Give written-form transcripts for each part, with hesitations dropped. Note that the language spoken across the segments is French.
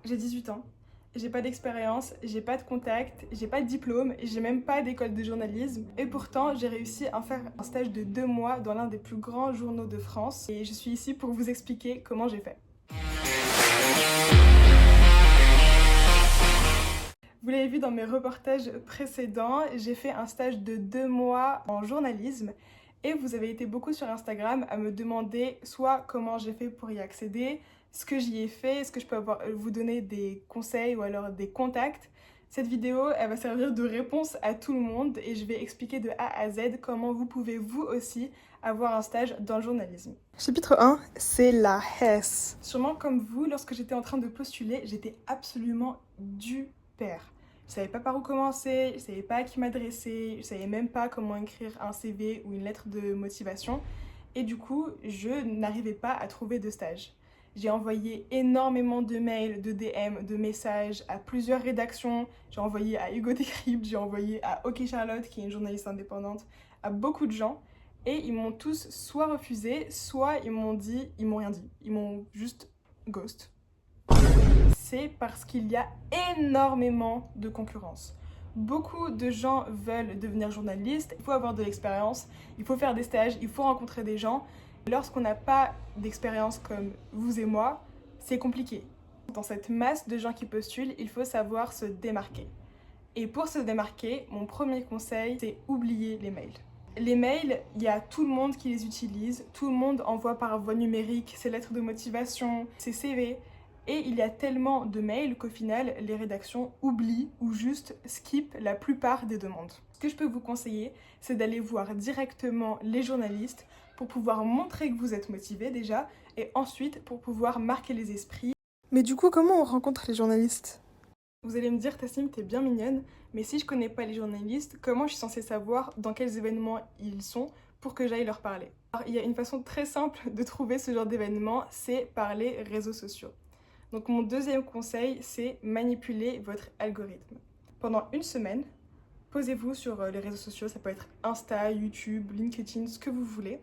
J'ai 18 ans, j'ai pas d'expérience, j'ai pas de contact, j'ai pas de diplôme, j'ai même pas d'école de journalisme. Et pourtant, j'ai réussi à faire un stage de 2 mois dans l'un des plus grands journaux de France. Et je suis ici pour vous expliquer comment j'ai fait. Vous l'avez vu dans mes reportages précédents, j'ai fait un stage de 2 mois en journalisme. Et vous avez été beaucoup sur Instagram à me demander soit comment j'ai fait pour y accéder, ce que j'y ai fait, est-ce que je peux vous donner des conseils ou alors des contacts. Cette vidéo, elle va servir de réponse à tout le monde et je vais expliquer de A à Z comment vous pouvez vous aussi avoir un stage dans le journalisme. Chapitre 1, c'est la HES. Sûrement comme vous, lorsque j'étais en train de postuler, j'étais absolument du père. Je savais pas par où commencer, je savais pas à qui m'adresser, je savais même pas comment écrire un CV ou une lettre de motivation. Et du coup, je n'arrivais pas à trouver de stage. J'ai envoyé énormément de mails, de DM, de messages à plusieurs rédactions. J'ai envoyé à Hugo Décrypte, j'ai envoyé à OK Charlotte, qui est une journaliste indépendante, à beaucoup de gens. Et ils m'ont tous soit refusé, soit ils m'ont rien dit. Ils m'ont juste ghost. C'est parce qu'il y a énormément de concurrence. Beaucoup de gens veulent devenir journalistes, il faut avoir de l'expérience, il faut faire des stages, il faut rencontrer des gens. Lorsqu'on n'a pas d'expérience comme vous et moi, c'est compliqué. Dans cette masse de gens qui postulent, il faut savoir se démarquer. Et pour se démarquer, mon premier conseil, c'est oublier les mails. Les mails, il y a tout le monde qui les utilise, tout le monde envoie par voie numérique ses lettres de motivation, ses CV. Et il y a tellement de mails qu'au final, les rédactions oublient ou juste skippent la plupart des demandes. Ce que je peux vous conseiller, c'est d'aller voir directement les journalistes pour pouvoir montrer que vous êtes motivé déjà, et ensuite pour pouvoir marquer les esprits. Mais du coup, comment on rencontre les journalistes ? Vous allez me dire, Tassim, t'es bien mignonne, mais si je connais pas les journalistes, comment je suis censée savoir dans quels événements ils sont pour que j'aille leur parler ? Alors, il y a une façon très simple de trouver ce genre d'événement, c'est par les réseaux sociaux. Donc mon deuxième conseil, c'est manipuler votre algorithme. Pendant une semaine, posez-vous sur les réseaux sociaux, ça peut être Insta, YouTube, LinkedIn, ce que vous voulez.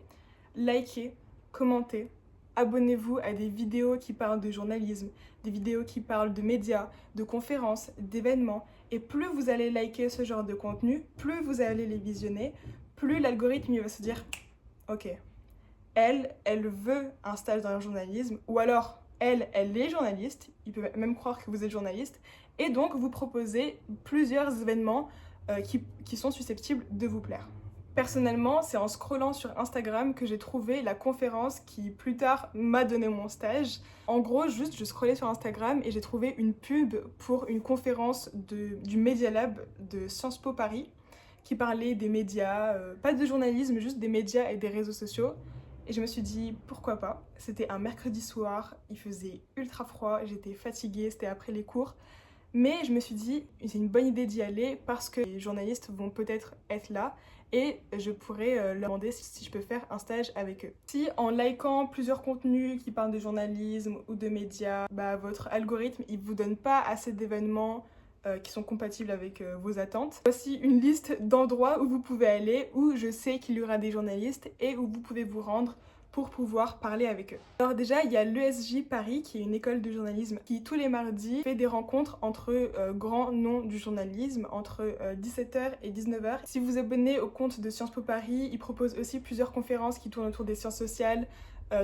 Likez, commentez, abonnez-vous à des vidéos qui parlent de journalisme, des vidéos qui parlent de médias, de conférences, d'événements. Et plus vous allez liker ce genre de contenu, plus vous allez les visionner, plus l'algorithme va se dire « Ok, elle veut un stage dans le journalisme » ou alors elle est journaliste, il peut même croire que vous êtes journaliste, et donc vous proposez plusieurs événements qui sont susceptibles de vous plaire. Personnellement, c'est en scrollant sur Instagram que j'ai trouvé la conférence qui plus tard m'a donné mon stage. En gros, juste je scrollais sur Instagram et j'ai trouvé une pub pour une conférence du Media Lab de Sciences Po Paris qui parlait des médias, pas de journalisme, juste des médias et des réseaux sociaux. Et je me suis dit, pourquoi pas. C'était un mercredi soir, il faisait ultra froid, j'étais fatiguée, c'était après les cours. Mais je me suis dit, c'est une bonne idée d'y aller parce que les journalistes vont peut-être être là et je pourrais leur demander si je peux faire un stage avec eux. Si en likant plusieurs contenus qui parlent de journalisme ou de médias, votre algorithme il vous donne pas assez d'événements qui sont compatibles avec vos attentes. Voici une liste d'endroits où vous pouvez aller, où je sais qu'il y aura des journalistes et où vous pouvez vous rendre pour pouvoir parler avec eux. Alors déjà, il y a l'ESJ Paris, qui est une école de journalisme, qui tous les mardis fait des rencontres entre grands noms du journalisme, entre 17h et 19h. Si vous vous abonnez au compte de Sciences Po Paris, ils proposent aussi plusieurs conférences qui tournent autour des sciences sociales,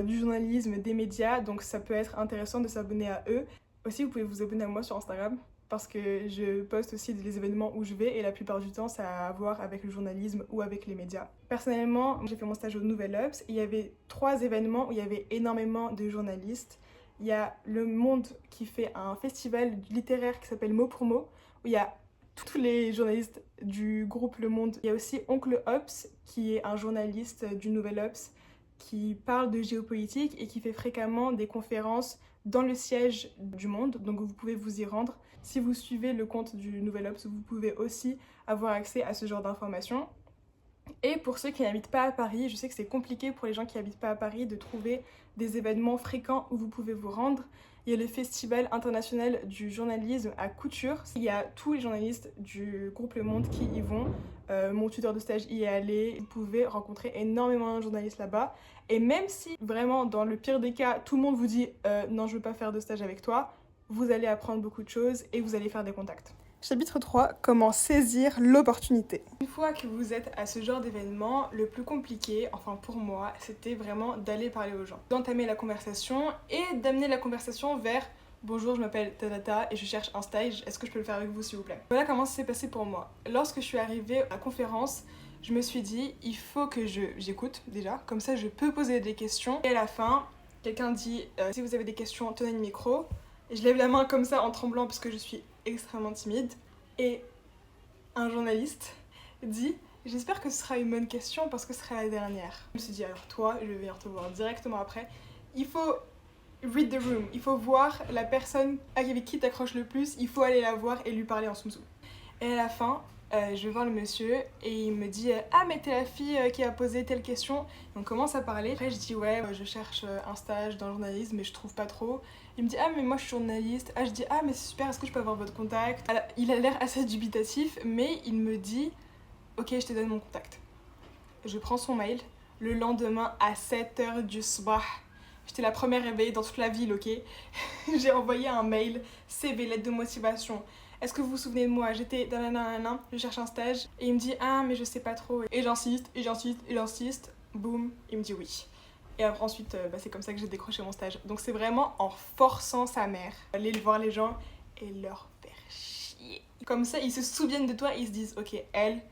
du journalisme, des médias, donc ça peut être intéressant de s'abonner à eux. Aussi, vous pouvez vous abonner à moi sur Instagram, parce que je poste aussi les événements où je vais et la plupart du temps ça a à voir avec le journalisme ou avec les médias. Personnellement, j'ai fait mon stage au Nouvel Obs et il y avait 3 événements où il y avait énormément de journalistes. Il y a Le Monde qui fait un festival littéraire qui s'appelle Mot pour Mot, où il y a tous les journalistes du groupe Le Monde. Il y a aussi Oncle Ops qui est un journaliste du Nouvel Obs qui parle de géopolitique et qui fait fréquemment des conférences dans le siège du Monde, donc vous pouvez vous y rendre. Si vous suivez le compte du Nouvel Obs, vous pouvez aussi avoir accès à ce genre d'informations. Et pour ceux qui n'habitent pas à Paris, je sais que c'est compliqué pour les gens qui n'habitent pas à Paris de trouver des événements fréquents où vous pouvez vous rendre. Il y a le Festival international du journalisme à Couture. Il y a tous les journalistes du groupe Le Monde qui y vont. Mon tuteur de stage y est allé. Vous pouvez rencontrer énormément de journalistes là-bas. Et même si vraiment, dans le pire des cas, tout le monde vous dit « non, je veux pas faire de stage avec toi », vous allez apprendre beaucoup de choses et vous allez faire des contacts. Chapitre 3, comment saisir l'opportunité. Une fois que vous êtes à ce genre d'événement, le plus compliqué, enfin pour moi, c'était vraiment d'aller parler aux gens, d'entamer la conversation et d'amener la conversation vers « Bonjour, je m'appelle Tata et je cherche un stage, est-ce que je peux le faire avec vous s'il vous plaît ?» Voilà comment ça s'est passé pour moi. Lorsque je suis arrivée à la conférence, je me suis dit « Il faut que j'écoute déjà, comme ça je peux poser des questions. » Et à la fin, quelqu'un dit « Si vous avez des questions, tenez le micro. » Et je lève la main comme ça en tremblant parce que je suis extrêmement timide. Et un journaliste dit « J'espère que ce sera une bonne question parce que ce sera la dernière. » Je me suis dit « Alors toi, je vais venir te voir directement après. Il faut read the room. Il faut voir la personne avec qui t'accroches le plus. Il faut aller la voir et lui parler en soum-soum. » Et à la fin, je vais voir le monsieur et il me dit « Ah mais t'es la fille qui a posé telle question. » On commence à parler. Après je dis « Ouais, je cherche un stage dans le journalisme mais je trouve pas trop. » Il me dit « Ah mais moi je suis journaliste. » Ah je dis « Ah mais c'est super, est-ce que je peux avoir votre contact ?» Alors, il a l'air assez dubitatif mais il me dit « Ok, je te donne mon contact. » Je prends son mail. Le lendemain à 7h du soir, j'étais la première réveillée dans toute la ville, ok. J'ai envoyé un mail, CV, lettre de motivation. Est-ce que vous vous souvenez de moi? J'étais nanana, je cherche un stage. Et il me dit ah mais je sais pas trop. Et j'insiste, et j'insiste, et j'insiste. Boum, il me dit oui. Et après ensuite, c'est comme ça que j'ai décroché mon stage. Donc c'est vraiment en forçant sa mère, aller voir les gens et leur faire chier. Comme ça, ils se souviennent de toi et ils se disent ok, elle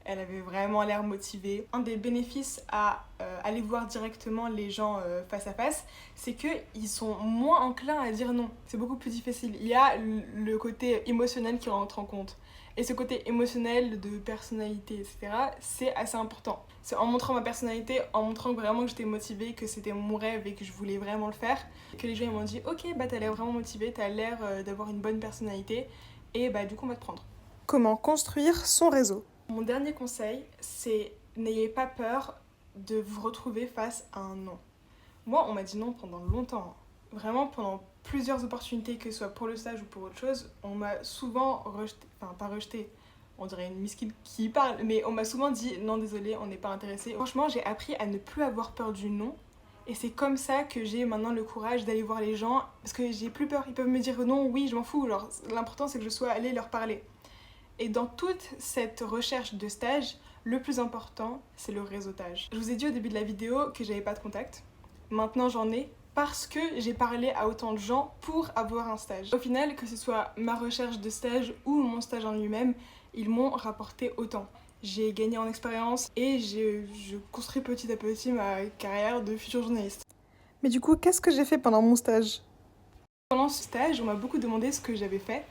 avait vraiment l'air motivée. Un des bénéfices à aller voir directement les gens face à face, c'est qu'ils sont moins enclins à dire non. C'est beaucoup plus difficile. Il y a le côté émotionnel qui rentre en compte. Et ce côté émotionnel de personnalité, etc., c'est assez important. C'est en montrant ma personnalité, en montrant vraiment que j'étais motivée, que c'était mon rêve et que je voulais vraiment le faire, que les gens ils m'ont dit « Ok, bah t'as l'air vraiment motivée, t'as l'air d'avoir une bonne personnalité, et bah du coup on va te prendre. » Comment construire son réseau? Mon dernier conseil, c'est n'ayez pas peur de vous retrouver face à un non. Moi, on m'a dit non pendant longtemps. Vraiment, pendant plusieurs opportunités, que ce soit pour le stage ou pour autre chose, on m'a souvent rejeté, enfin pas rejeté, on dirait une miskine qui parle, mais on m'a souvent dit non désolé, on n'est pas intéressé. Franchement, j'ai appris à ne plus avoir peur du non. Et c'est comme ça que j'ai maintenant le courage d'aller voir les gens, parce que j'ai plus peur. Ils peuvent me dire non, oui, je m'en fous. Genre, l'important c'est que je sois allée leur parler. Et dans toute cette recherche de stage, le plus important, c'est le réseautage. Je vous ai dit au début de la vidéo que j'avais pas de contact. Maintenant, j'en ai parce que j'ai parlé à autant de gens pour avoir un stage. Au final, que ce soit ma recherche de stage ou mon stage en lui-même, ils m'ont rapporté autant. J'ai gagné en expérience et je construis petit à petit ma carrière de futur journaliste. Mais du coup, qu'est-ce que j'ai fait pendant mon stage? Pendant ce stage, on m'a beaucoup demandé ce que j'avais fait.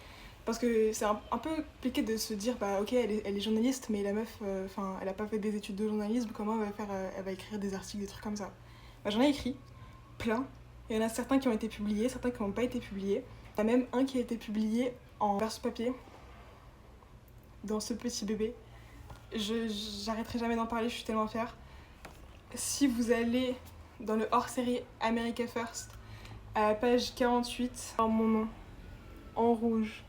Parce que c'est un peu compliqué de se dire bah ok elle est journaliste mais la meuf elle a pas fait des études de journalisme, comment elle va écrire des articles, des trucs comme ça. Bah, j'en ai écrit plein, il y en a certains qui ont été publiés, certains qui n'ont pas été publiés. Il y en a même un qui a été publié en verse papier dans ce petit bébé. J'arrêterai jamais d'en parler, je suis tellement fière. Si vous allez dans le hors-série America First, à la page 48, mon nom en rouge,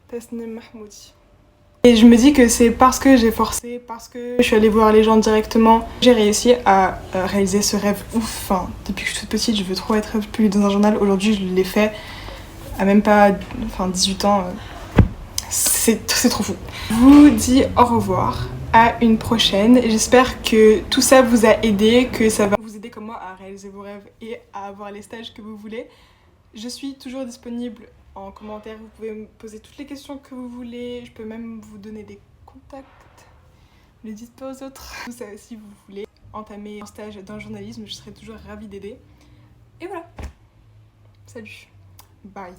Tasnim Mahmoudi. Et je me dis que c'est parce que j'ai forcé, parce que je suis allée voir les gens directement, j'ai réussi à réaliser ce rêve ouf. Enfin, depuis que je suis toute petite, je veux trop être publiée dans un journal. Aujourd'hui, je l'ai fait à même pas 18 ans. C'est trop fou. Je vous dis au revoir, à une prochaine. J'espère que tout ça vous a aidé, que ça va vous aider comme moi à réaliser vos rêves et à avoir les stages que vous voulez. Je suis toujours disponible en commentaire, vous pouvez me poser toutes les questions que vous voulez, je peux même vous donner des contacts, ne le dites pas aux autres. Tout ça, si vous voulez entamer un stage dans le journalisme, je serai toujours ravie d'aider. Et voilà, salut, bye.